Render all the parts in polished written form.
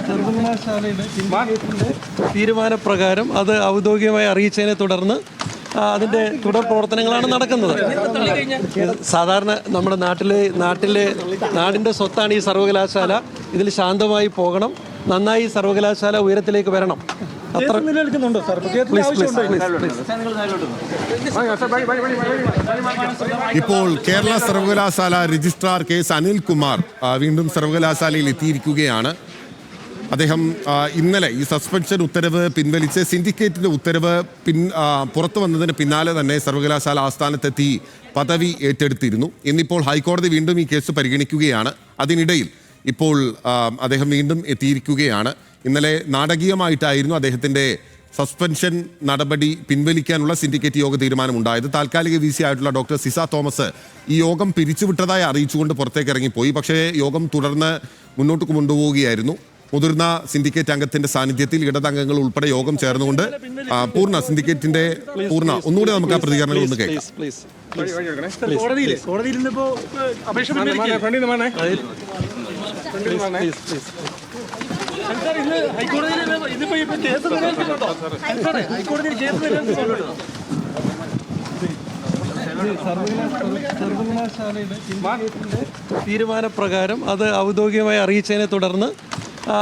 സർവകലാശാലയുടെ തീരുമാനപ്രകാരം അത് ഔദ്യോഗികമായി അറിയിച്ചതിനെ തുടർന്ന് അതിൻ്റെ തുടർ പ്രവർത്തനങ്ങളാണ് നടക്കുന്നത്. സാധാരണ നമ്മുടെ നാടിൻ്റെ സ്വത്താണ് ഈ സർവകലാശാല. ഇതിൽ ശാന്തമായി പോകണം, നന്നായി സർവകലാശാല ഉയരത്തിലേക്ക് വരണം. ഇപ്പോൾ കേരള സർവകലാശാല രജിസ്ട്രാർ കേസ് അനിൽകുമാർ വീണ്ടും സർവകലാശാലയിൽ എത്തിയിരിക്കുകയാണ്. അദ്ദേഹം ഇന്നലെ ഈ സസ്പെൻഷൻ ഉത്തരവ് പിൻവലിച്ച് സിൻഡിക്കേറ്റിന്റെ ഉത്തരവ് പുറത്തു വന്നതിന് പിന്നാലെ തന്നെ സർവകലാശാല ആസ്ഥാനത്തെത്തി പദവി ഏറ്റെടുത്തിരുന്നു. ഇന്നിപ്പോൾ ഹൈക്കോടതി വീണ്ടും ഈ കേസ് പരിഗണിക്കുകയാണ്. അതിനിടയിൽ ഇപ്പോൾ അദ്ദേഹം വീണ്ടും എത്തിയിരിക്കുകയാണ്. ഇന്നലെ നാടകീയമായിട്ടായിരുന്നു അദ്ദേഹത്തിന്റെ സസ്പെൻഷൻ നടപടി പിൻവലിക്കാനുള്ള സിൻഡിക്കേറ്റ് യോഗ തീരുമാനമുണ്ടായത്. താൽക്കാലിക VC ആയിട്ടുള്ള ഡോക്ടർ സിസ തോമസ് ഈ യോഗം പിരിച്ചുവിട്ടതായി അറിയിച്ചുകൊണ്ട് പുറത്തേക്ക് ഇറങ്ങിപ്പോയി. പക്ഷേ യോഗം തുടർന്ന് മുന്നോട്ട് കൊണ്ടുപോവുകയായിരുന്നു. മുതിർന്ന സിൻഡിക്കേറ്റ് അംഗത്തിന്റെ സാന്നിധ്യത്തിൽ ഇടതംഗങ്ങൾ ഉൾപ്പെടെ യോഗം ചേർന്നുകൊണ്ട് സിൻഡിക്കേറ്റിന്റെ ഒന്നുകൂടെ നമുക്ക് ആ പ്രതികരണങ്ങൾ ഒന്ന് കേൾക്കാം. സർവകലാശാലയുടെ തീരുമാനപ്രകാരം അത് ഔദ്യോഗികമായി അറിയിച്ചതിനെ തുടർന്ന്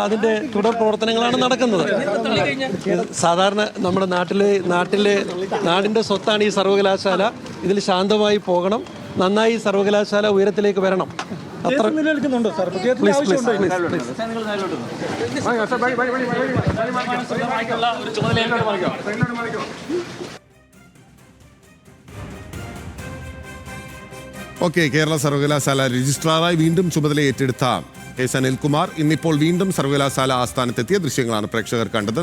അതിൻ്റെ തുടർ പ്രവർത്തനങ്ങളാണ് നടക്കുന്നത്. സാധാരണ നമ്മുടെ നാടിൻ്റെ സ്വത്താണ് ഈ സർവകലാശാല. ഇതിൽ ശാന്തമായി പോകണം, നന്നായി സർവകലാശാല ഉയരത്തിലേക്ക് വരണം. ഓക്കെ, കേരള സർവകലാശാല രജിസ്ട്രാറായി വീണ്ടും ചുമതല ഏറ്റെടുത്ത കേസ് അനിൽകുമാർ ഇന്നിപ്പോൾ വീണ്ടും സർവകലാശാല ആസ്ഥാനത്തെത്തിയ ദൃശ്യങ്ങളാണ് പ്രേക്ഷകർ കണ്ടത്.